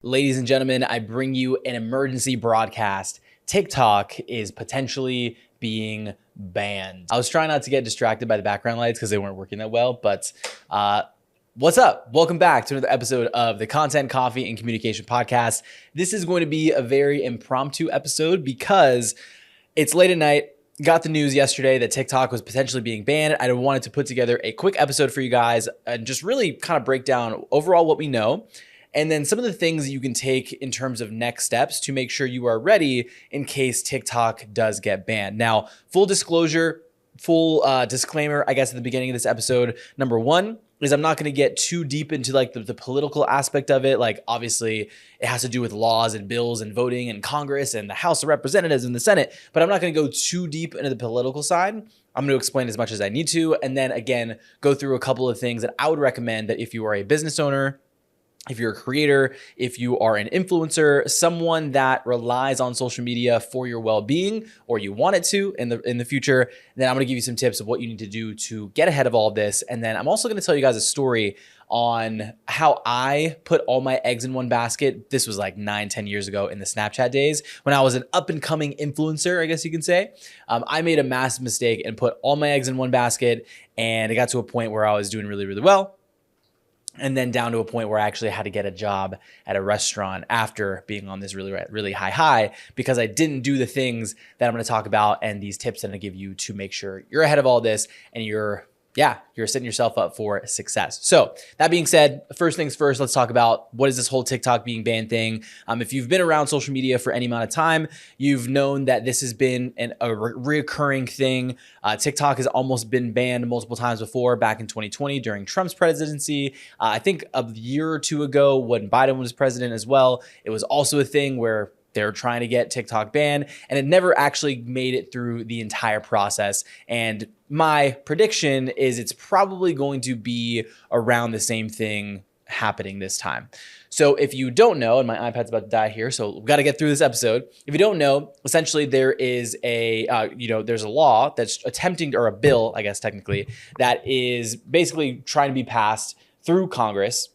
Ladies and gentlemen, I bring you an emergency broadcast. TikTok is potentially being banned. I was trying not to get distracted by the background lights because they weren't working that well, but what's up? Welcome back to another episode of the Content, Coffee, and Communication Podcast. This is going to be a very impromptu episode because it's late at night. Got the news yesterday that TikTok was potentially being banned. I wanted to put together a quick episode for you guys and just really kind of break down overall what we know, and then some of the things that you can take in terms of next steps to make sure you are ready in case TikTok does get banned. Now, full disclosure, full disclaimer, I guess at the beginning of this episode, number one is I'm not going to get too deep into like the political aspect of it. Like obviously it has to do with laws and bills and voting and Congress and the House of Representatives and the Senate, but I'm not going to go too deep into the political side. I'm going to explain as much as I need to. And then again, go through a couple of things that I would recommend that if you are a business owner, if you're a creator, if you are an influencer, someone that relies on social media for your well-being, or you want it to in the future, then I'm going to give you some tips of what you need to do to get ahead of all of this. And then I'm also going to tell you guys a story on how I put all my eggs in one basket. This was like 9-10 years ago in the Snapchat days when I was an up and coming influencer, I guess you can say. I made a massive mistake and put all my eggs in one basket, and it got to a point where I was doing really, really well. And then down to a point where I actually had to get a job at a restaurant after being on this really, really high because I didn't do the things that I'm going to talk about and these tips that I'm going to give you to make sure you're ahead of all this and you're setting yourself up for success. So that being said, first things first, let's talk about what is this whole TikTok being banned thing. If you've been around social media for any amount of time, you've known that this has been a reoccurring thing. TikTok has almost been banned multiple times before, back in 2020 during Trump's presidency. I think a year or two ago when Biden was president as well, it was also a thing where they're trying to get TikTok banned, and it never actually made it through the entire process. And my prediction is it's probably going to be around the same thing happening this time. So if you don't know, and my iPad's about to die here, so we've got to get through this episode. If you don't know, essentially there is there's a law that's attempting, or a bill, I guess technically, that is basically trying to be passed through Congress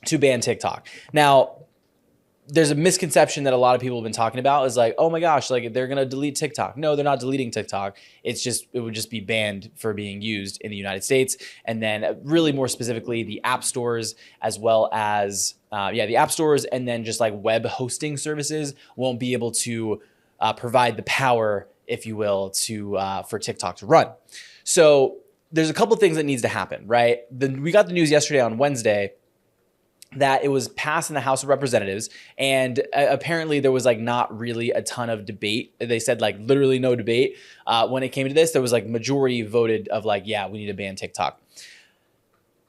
to ban TikTok. Now, there's a misconception that a lot of people have been talking about is like, oh my gosh, like they're going to delete TikTok. No, they're not deleting TikTok. It would just be banned for being used in the United States. And then really more specifically, the app stores, as well as, the app stores, and then just like web hosting services won't be able to provide the power, if you will, for TikTok to run. So there's a couple things that needs to happen, right? We got the news yesterday on Wednesday that it was passed in the House of Representatives, and apparently there was like not really a ton of debate. They said like literally no debate when it came to this. There was like majority voted of like, yeah, we need to ban TikTok.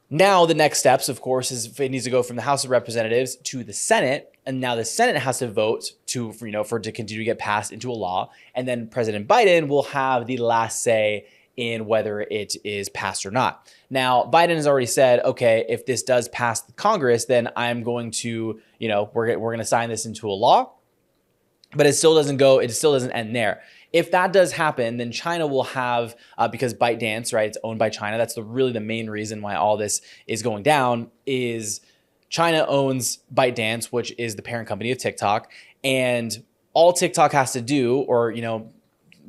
Now the next steps, of course, is it needs to go from the House of Representatives to the Senate, and now the Senate has to vote for it to continue to get passed into a law, and then President Biden will have the last say in whether it is passed or not. Now, Biden has already said, okay, if this does pass the Congress, then I'm going to, we're going to sign this into a law, but it still doesn't end there. If that does happen, then China will have, because ByteDance, right, it's owned by China. That's really the main reason why all this is going down is China owns ByteDance, which is the parent company of TikTok. And all TikTok has to do, or,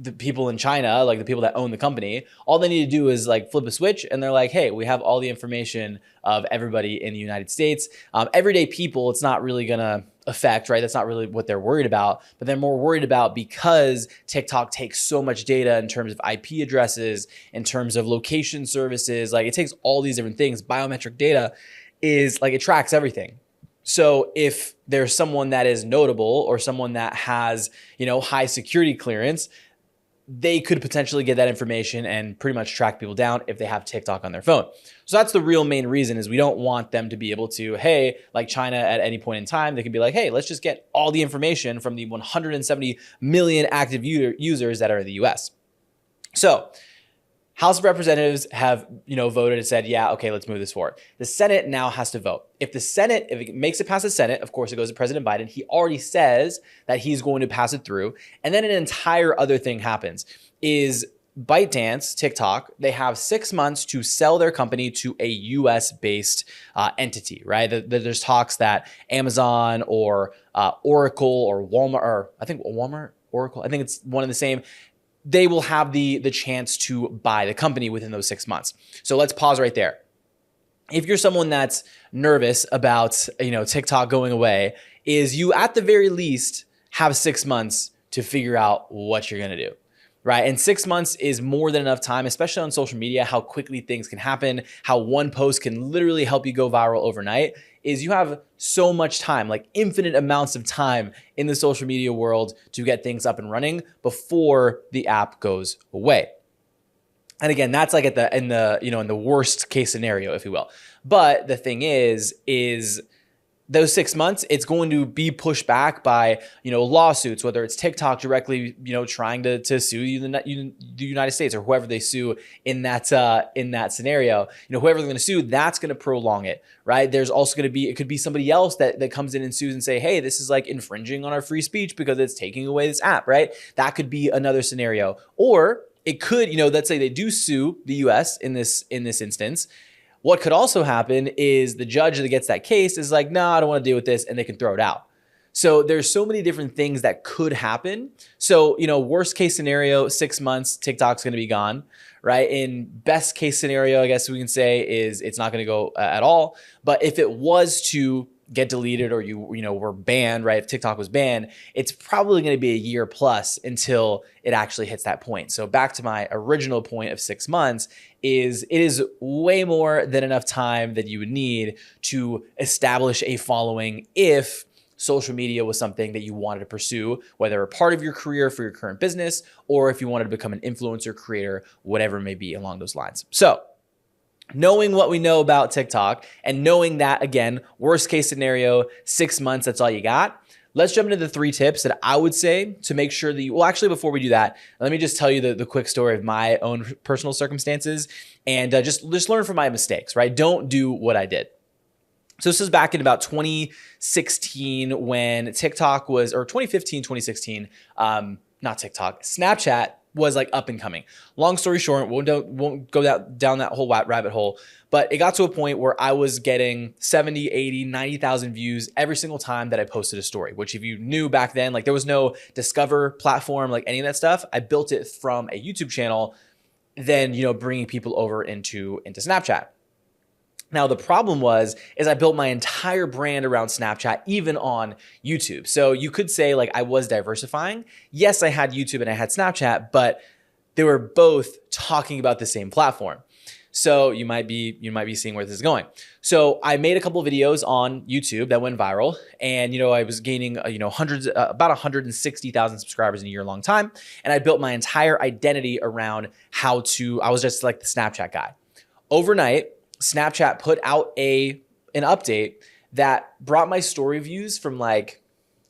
the people in China, like the people that own the company, all they need to do is like flip a switch and they're like, hey, we have all the information of everybody in the United States. Everyday people, it's not really going to affect, right? That's not really what they're worried about, but they're more worried about because TikTok takes so much data in terms of IP addresses, in terms of location services, like it takes all these different things. Biometric data is like, it tracks everything. So if there's someone that is notable or someone that has, high security clearance, they could potentially get that information and pretty much track people down if they have TikTok on their phone. So that's the real main reason, is we don't want them to be able to, hey, like China at any point in time, they can be like, hey, let's just get all the information from the 170 million active users that are in the US. So House of Representatives have, voted and said, yeah, okay, let's move this forward. The Senate now has to vote. If it makes it past the Senate, of course, it goes to President Biden. He already says that he's going to pass it through. And then an entire other thing happens is ByteDance, TikTok, they have 6 months to sell their company to a US based entity, right? There's talks that Amazon or Oracle or Walmart, or I think Walmart, Oracle, I think it's one and the same. They will have the chance to buy the company within those 6 months. So let's pause right there. If you're someone that's nervous about, TikTok going away, is you at the very least have 6 months to figure out what you're going to do. Right. And 6 months is more than enough time, especially on social media, how quickly things can happen, how one post can literally help you go viral overnight. Is you have so much time, like infinite amounts of time in the social media world to get things up and running before the app goes away. And again, that's like in the worst case scenario, if you will. But the thing is those 6 months, it's going to be pushed back by, lawsuits, whether it's TikTok directly, trying to sue the United States or whoever they sue in that scenario, whoever they're going to sue, that's going to prolong it, right? There's also going to it could be somebody else that comes in and sues and say, hey, this is like infringing on our free speech because it's taking away this app, right? That could be another scenario. Or it could, let's say they do sue the US in this instance. What could also happen is the judge that gets that case is like, no, I don't want to deal with this, and they can throw it out. So there's so many different things that could happen. So, worst case scenario, 6 months, TikTok's going to be gone, right? In best case scenario, I guess we can say is it's not going to go at all. But if it was to get deleted or you were banned, right? If TikTok was banned, it's probably going to be a year plus until it actually hits that point. So back to my original point of 6 months it is way more than enough time that you would need to establish a following if social media was something that you wanted to pursue, whether a part of your career for your current business, or if you wanted to become an influencer, creator, whatever it may be along those lines. So knowing what we know about TikTok and knowing that, again, worst case scenario, 6 months, that's all you got. Let's jump into the 3 tips that I would say to make sure that actually, before we do that, let me just tell you the quick story of my own personal circumstances and just learn from my mistakes, right? Don't do what I did. So this is back in about 2016 when TikTok was, or 2015, 2016, not TikTok, Snapchat was like up and coming. Long story short, won't go down that whole rabbit hole, but it got to a point where I was getting 70, 80, 90,000 views every single time that I posted a story, which if you knew back then, like there was no Discover platform, like any of that stuff. I built it from a YouTube channel, then, bringing people over into Snapchat. Now, the problem is I built my entire brand around Snapchat, even on YouTube. So you could say like I was diversifying. Yes, I had YouTube and I had Snapchat, but they were both talking about the same platform. So you might be seeing where this is going. So I made a couple of videos on YouTube that went viral, and I was gaining about 160,000 subscribers in a year-long time, and I built my entire identity around I was just like the Snapchat guy. Overnight, Snapchat put out an update that brought my story views from like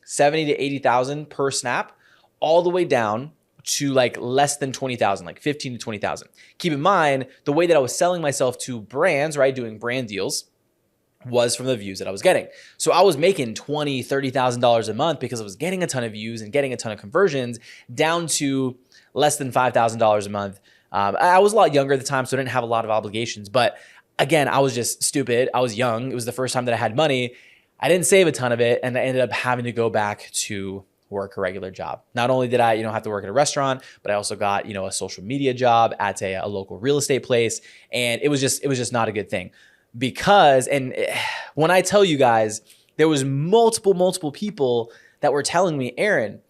70 to 80,000 per snap all the way down to like less than 20,000, like 15 to 20,000. Keep in mind, the way that I was selling myself to brands, right, doing brand deals, was from the views that I was getting. So I was making $20,000, $30,000 a month because I was getting a ton of views and getting a ton of conversions, down to less than $5,000 a month. I was a lot younger at the time, so I didn't have a lot of obligations, but again, I was just stupid. I was young. It was the first time that I had money. I didn't save a ton of it, and I ended up having to go back to work a regular job. Not only did I, have to work at a restaurant, but I also got, a social media job at a local real estate place, and it was just not a good thing. Because, and when I tell you guys, there was multiple people that were telling me, Aaron,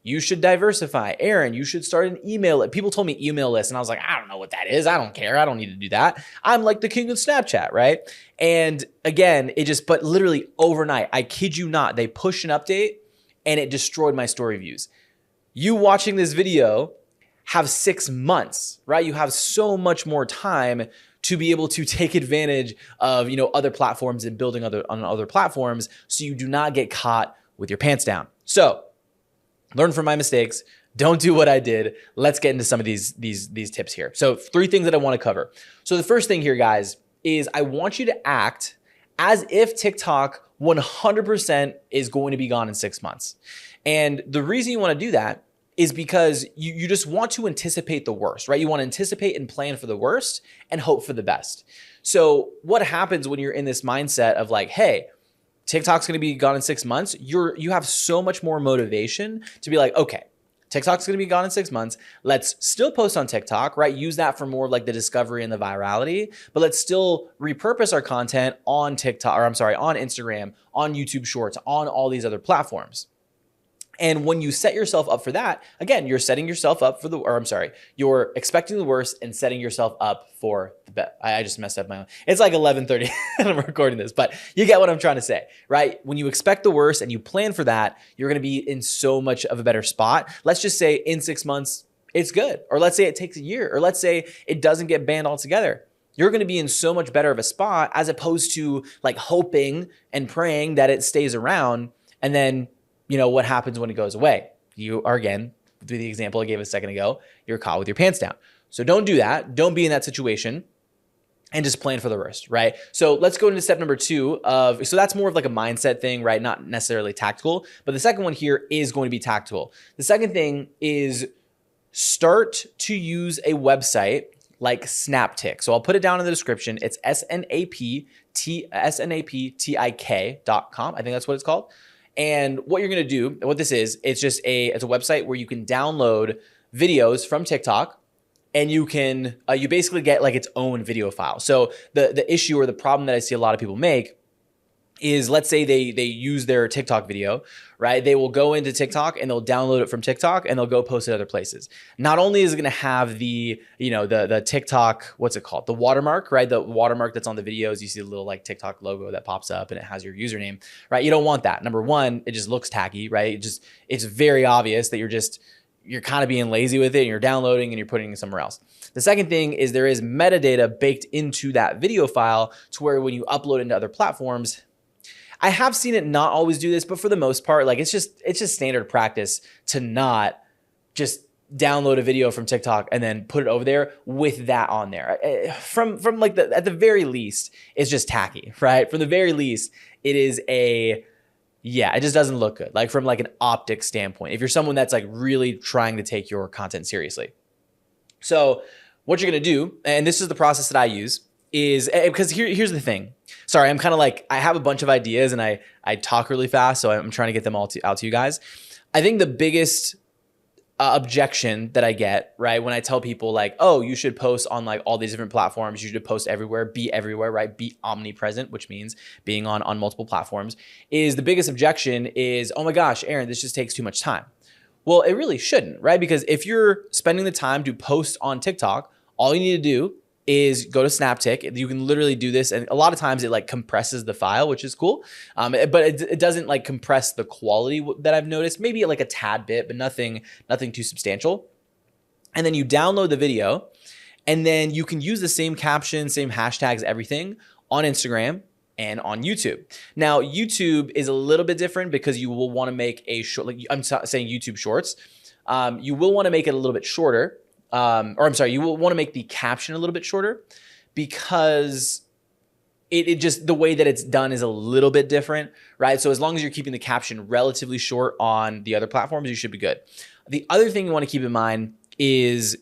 you should diversify. Aaron, you should start an email list. People told me email list, and I was like, I don't know what that is. I don't care. I don't need to do that. I'm like the king of Snapchat, right? And again, but literally overnight, I kid you not, they pushed an update and it destroyed my story views. You watching this video have 6 months, right? You have so much more time to be able to take advantage of, other platforms and building on other platforms, so you do not get caught with your pants down. So learn from my mistakes. Don't do what I did. Let's get into some of these tips here. So 3 things that I want to cover. So the first thing here, guys, is I want you to act as if TikTok 100% is going to be gone in 6 months. And the reason you want to do that is because you just want to anticipate the worst, right? You want to anticipate and plan for the worst and hope for the best. So what happens when you're in this mindset of like, hey, TikTok's going to be gone in 6 months? You have so much more motivation to be like, okay, TikTok's going to be gone in 6 months. Let's still post on TikTok, right? Use that for more of like the discovery and the virality, but let's still repurpose our content on TikTok, or I'm sorry, on Instagram, on YouTube Shorts, on all these other platforms. And when you set yourself up for that, again, you're setting yourself up for you're expecting the worst and setting yourself up for the best. I just messed up my own. It's like 11:30 and I'm recording this, but you get what I'm trying to say, right? When you expect the worst and you plan for that, you're going to be in so much of a better spot. Let's just say in 6 months, it's good. Or let's say it takes a year, or let's say it doesn't get banned altogether. You're going to be in so much better of a spot as opposed to like hoping and praying that it stays around. And then what happens when it goes away? You are, again, through the example I gave a second ago, you're caught with your pants down. So don't do that. Don't be in that situation and just plan for the worst, right? So let's go into step number 2 so that's more of like a mindset thing, right? Not necessarily tactical, but the second one here is going to be tactical. The second thing is start to use a website like Snaptik. So I'll put it down in the description. It's snaptik.com. I think that's what it's called. And what you're going to do, what this is, it's a website where you can download videos from TikTok, and you can, you basically get like its own video file. So the issue or the problem that I see a lot of people make is, let's say they use their TikTok video, right? They will go into TikTok and they'll download it from TikTok and they'll go post it other places. Not only is it going to have the TikTok, what's it called? The watermark, right? The watermark that's on the videos. You see the little like TikTok logo that pops up and it has your username, right? You don't want that. Number one, it just looks tacky, right? It's very obvious that you're kind of being lazy with it and you're downloading and you're putting it somewhere else. The second thing is there is metadata baked into that video file to where when you upload into other platforms, I have seen it not always do this, but for the most part, like it's just standard practice to not just download a video from TikTok and then put it over there with that on there. From like at the very least, it's just tacky, right? From the very least, it is it just doesn't look good. Like from like an optics standpoint, if you're someone that's like really trying to take your content seriously. So what you're going to do, and this is the process that I use, is because here's the thing. Sorry, I'm kind of like, I have a bunch of ideas and I talk really fast, so I'm trying to get them all out to you guys. I think the biggest objection that I get, right, when I tell people like, oh, you should post on like all these different platforms, you should post everywhere, right? Be omnipresent, which means being on multiple platforms, is the biggest objection is, oh my gosh, Aaron, this just takes too much time. Well, it really shouldn't, right? Because if you're spending the time to post on TikTok, all you need to do is go to Snaptik. You can literally do this. And a lot of times it like compresses the file, which is cool. But it doesn't like compress the quality that I've noticed, maybe like a tad bit, but nothing too substantial. And then you download the video and then you can use the same caption, same hashtags, everything on Instagram and on YouTube. Now, YouTube is a little bit different because you will want to make a short, like I'm saying YouTube Shorts. You will want to make it a little bit shorter. You will want to make the caption a little bit shorter because it just, the way that it's done is a little bit different, right? So as long as you're keeping the caption relatively short on the other platforms, you should be good. The other thing you want to keep in mind is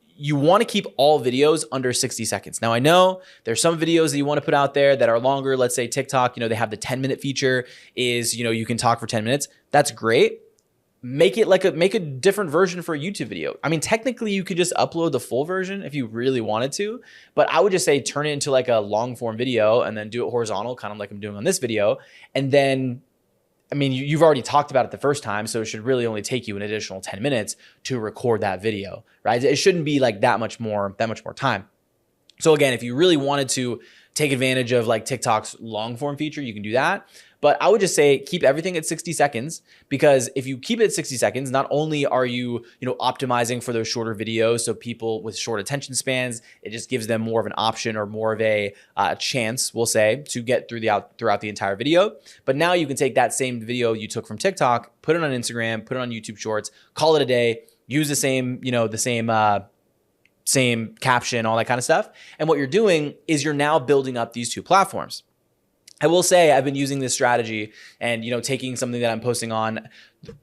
you want to keep all videos under 60 seconds. Now, I know there's some videos that you want to put out there that are longer. Let's say TikTok, they have the 10-minute feature is, you can talk for 10 minutes. That's great. Make a different version for a YouTube video. I mean, technically you could just upload the full version if you really wanted to, but I would just say turn it into like a long form video and then do it horizontal, kind of like I'm doing on this video. And then, I mean, you've already talked about it the first time, so it should really only take you an additional 10 minutes to record that video, right? It shouldn't be like that much more time. So again, if you really wanted to take advantage of like TikTok's long form feature, you can do that. But I would just say keep everything at 60 seconds, because if you keep it at 60 seconds, not only are you, optimizing for those shorter videos, so people with short attention spans, it just gives them more of an option or more of a chance, we'll say, to get throughout the entire video. But now you can take that same video you took from TikTok, put it on Instagram, put it on YouTube Shorts, call it a day, use the same, same caption, all that kind of stuff. And what you're doing is you're now building up these two platforms. I will say I've been using this strategy and, taking something that I'm posting on.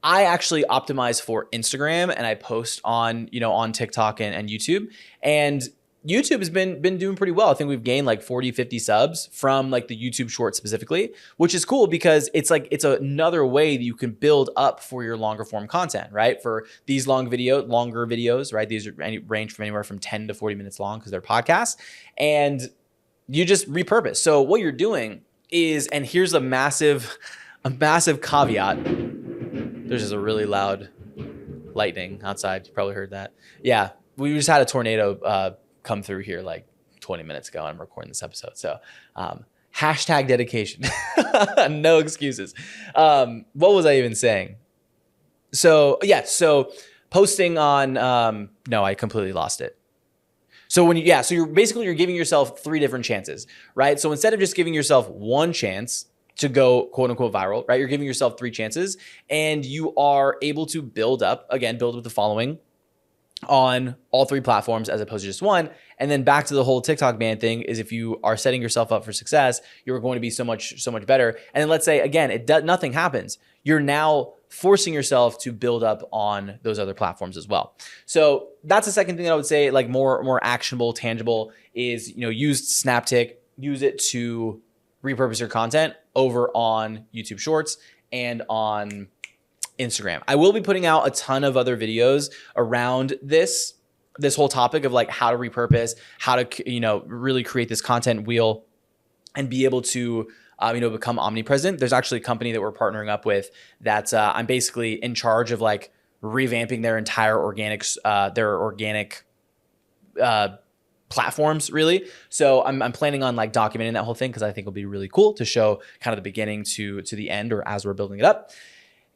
I actually optimize for Instagram and I post on, on TikTok and YouTube. And YouTube has been doing pretty well. I think we've gained like 40, 50 subs from like the YouTube short specifically, which is cool because it's another way that you can build up for your longer form content, right? For these longer videos, right? These range from anywhere from 10 to 40 minutes long because they're podcasts, and you just repurpose. So what you're doing is, and here's a massive caveat. There's just a really loud lightning outside. You probably heard that. Yeah, we just had a tornado come through here like 20 minutes ago. I'm recording this episode. So hashtag dedication. No excuses. What was I even saying? So yeah, so posting on, no, I completely lost it. So so you're giving yourself 3 different chances, right? So instead of just giving yourself one chance to go quote unquote viral, right? You're giving yourself 3 chances and you are able to build up the following on all 3 platforms as opposed to just one. And then back to the whole TikTok ban thing is, if you are setting yourself up for success, you're going to be so much better. And then let's say again, nothing happens. You're now forcing yourself to build up on those other platforms as well. So that's the second thing that I would say, like more actionable, tangible, is, use Snaptic, use it to repurpose your content over on YouTube Shorts and on Instagram. I will be putting out a ton of other videos around this whole topic of like how to repurpose, how to, really create this content wheel and be able to, become omnipresent. There's actually a company that we're partnering up with that I'm basically in charge of like revamping their entire organic platforms really. So I'm planning on like documenting that whole thing because I think it'll be really cool to show kind of the beginning to the end, or as we're building it up.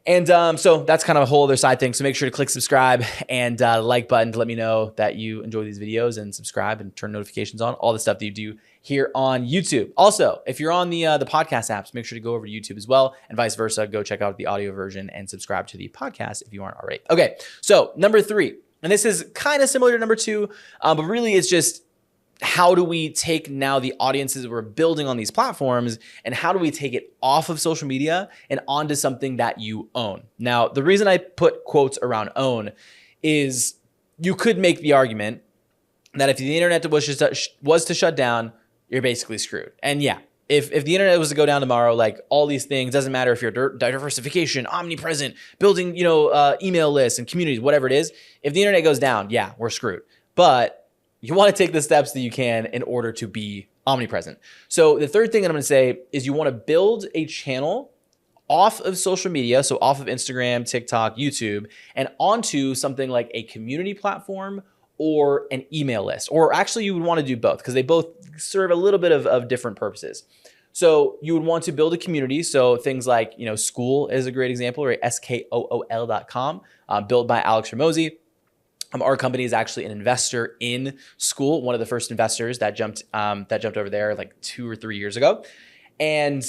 And so that's kind of a whole other side thing. So make sure to click subscribe and like button to let me know that you enjoy these videos, and subscribe and turn notifications on, all the stuff that you do here on YouTube. Also, if you're on the podcast apps, make sure to go over to YouTube as well, and vice versa. Go check out the audio version and subscribe to the podcast if you aren't already. Okay, so number 3, and this is kind of similar to number 2, but really it's just, how do we take now the audiences we're building on these platforms, and how do we take it off of social media and onto something that you own? Now, the reason I put quotes around own is you could make the argument that if the internet was to shut down, you're basically screwed. And yeah, if the internet was to go down tomorrow, like all these things, doesn't matter if you're diversification, omnipresent, building, email lists and communities, whatever it is, if the internet goes down, yeah, we're screwed. But you want to take the steps that you can in order to be omnipresent. So the third thing that I'm going to say is you want to build a channel off of social media, so off of Instagram, TikTok, YouTube, and onto something like a community platform or an email list. Or actually you would want to do both because they both serve a little bit of different purposes. So you would want to build a community. So things like, School is a great example, right? SKOOL.com, built by Alex Ramosi. Our company is actually an investor in School, one of the first investors that jumped over there like 2 or 3 years ago. And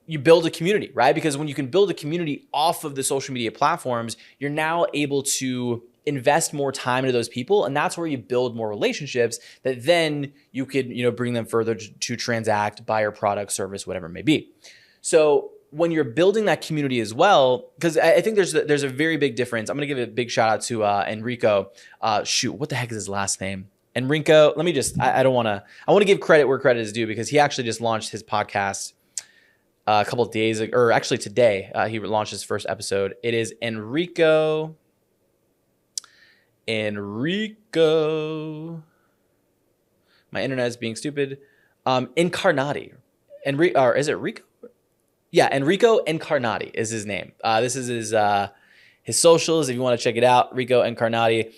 you build a community, right? Because when you can build a community off of the social media platforms, you're now able to invest more time into those people. And that's where you build more relationships that then you could, bring them further to transact, buy your product, service, whatever it may be. So when you're building that community as well, because I think there's a very big difference. I'm going to give a big shout out to Enrico. What the heck is his last name? Enrico. Let me just, I want to give credit where credit is due, because he actually just launched his podcast a couple of days ago, or actually today, he launched his first episode. It is Enrico. My internet is being stupid. Incarnati. Or is it Rico? Yeah, Enrico Incarnati is his name. This is his socials if you want to check it out, Rico Incarnati.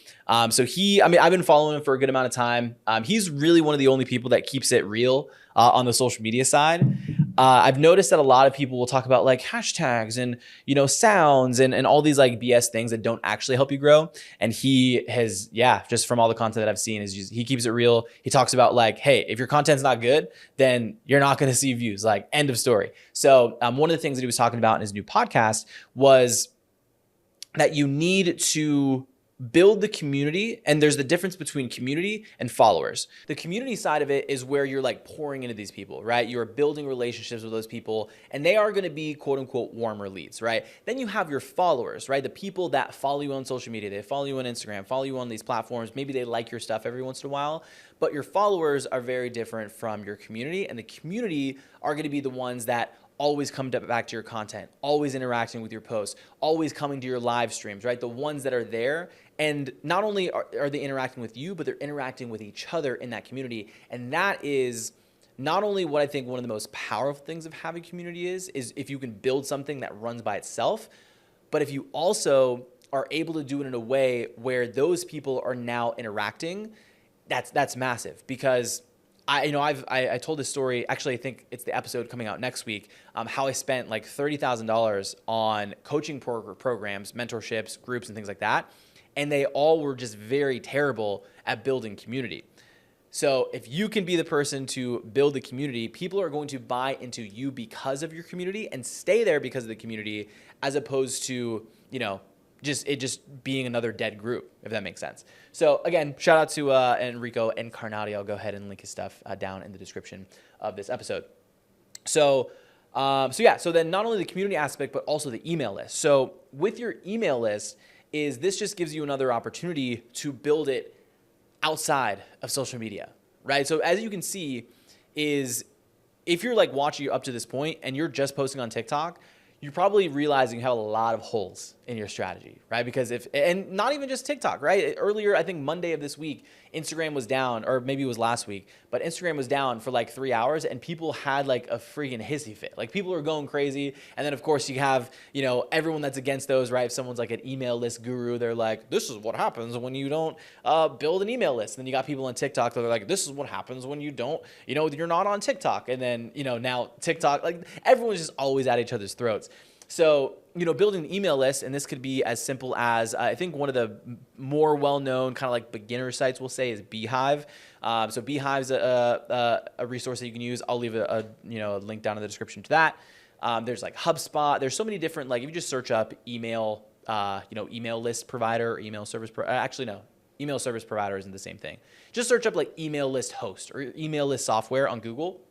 So I've been following him for a good amount of time. He's really one of the only people that keeps it real on the social media side. I've noticed that a lot of people will talk about like hashtags and, sounds and all these like BS things that don't actually help you grow. And he has, just from all the content that I've seen, he keeps it real. He talks about like, hey, if your content's not good, then you're not going to see views, like end of story. So one of the things that he was talking about in his new podcast was that you need to build the community, and there's the difference between community and followers. The community side of it is where you're like pouring into these people, right? You're building relationships with those people, and they are going to be quote unquote warmer leads, right? Then you have your followers, right? The people that follow you on social media, they follow you on Instagram, follow you on these platforms. Maybe they like your stuff every once in a while, but your followers are very different from your community, and the community are going to be the ones that always come back to your content, always interacting with your posts, always coming to your live streams, right? The ones that are there, and not only are they interacting with you, but they're interacting with each other in that community. And that is not only what I think one of the most powerful things of having community is if you can build something that runs by itself, but if you also are able to do it in a way where those people are now interacting, that's massive. Because I told this story, actually I think it's the episode coming out next week, how I spent like $30,000 on coaching programs, mentorships, groups, and things like that. And they all were just very terrible at building community. So if you can be the person to build the community, people are going to buy into you because of your community and stay there because of the community, as opposed to, just being another dead group, if that makes sense. So again, shout out to Enrico Incarnati. I'll go ahead and link his stuff down in the description of this episode. So then not only the community aspect, but also the email list. So with your email list, this just gives you another opportunity to build it outside of social media, right? So as you can see, if you're like watching you up to this point and you're just posting on TikTok, you're probably realizing you have a lot of holes in your strategy, right? Because and not even just TikTok, right? Earlier, I think Monday of this week, Instagram was down, or maybe it was last week, but Instagram was down for like 3 hours and people had like a freaking hissy fit. Like people are going crazy. And then of course you have, everyone that's against those, right? If someone's like an email list guru, they're like, this is what happens when you don't build an email list. And then you got people on TikTok that are like, this is what happens when you don't, you're not on TikTok. And then, now TikTok, like everyone's just always at each other's throats. So, building an email list, and this could be as simple as, I think one of the more well-known kind of like beginner sites we'll say is Beehive. So Beehive's a resource that you can use. I'll leave a link down in the description to that. There's like HubSpot. There's so many different, like if you just search up email, email list provider or email service, actually no, email service provider isn't the same thing. Just search up like email list host or email list software on Google.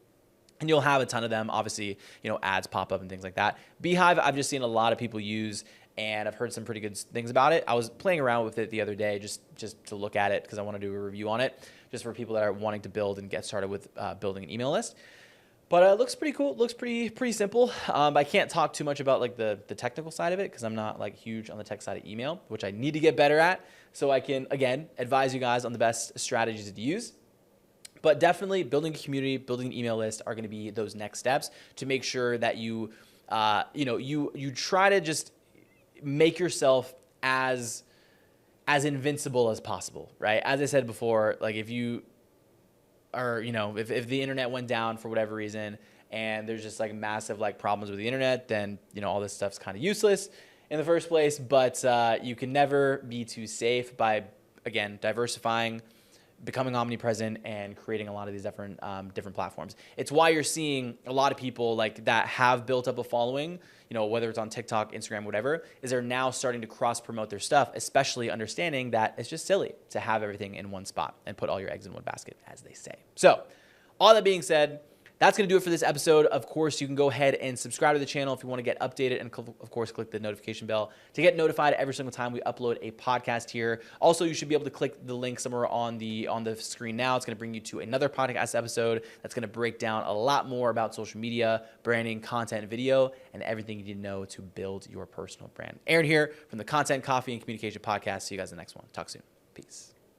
And you'll have a ton of them. Obviously, ads pop up and things like that. Beehive, I've just seen a lot of people use, and I've heard some pretty good things about it. I was playing around with it the other day just to look at it because I want to do a review on it, just for people that are wanting to build and get started with building an email list. But it looks pretty cool. It looks pretty simple. I can't talk too much about like the technical side of it because I'm not like huge on the tech side of email, which I need to get better at, so I can, again, advise you guys on the best strategies to use. But definitely building a community, building an email list are going to be those next steps to make sure that you try to just make yourself as invincible as possible, right? As I said before, like if you are, if the internet went down for whatever reason and there's just like massive like problems with the internet, then, all this stuff's kind of useless in the first place. But you can never be too safe by, again, diversifying, becoming omnipresent, and creating a lot of these different platforms. It's why you're seeing a lot of people like that have built up a following, whether it's on TikTok, Instagram, whatever, is they're now starting to cross promote their stuff, especially understanding that it's just silly to have everything in one spot and put all your eggs in one basket, as they say. So all that being said, that's going to do it for this episode. Of course, you can go ahead and subscribe to the channel if you want to get updated, and of course, click the notification bell to get notified every single time we upload a podcast here. Also, you should be able to click the link somewhere on the screen now. It's going to bring you to another podcast episode that's going to break down a lot more about social media, branding, content, video, and everything you need to know to build your personal brand. Aaron here from the Content, Coffee, and Communication Podcast. See you guys in the next one. Talk soon. Peace.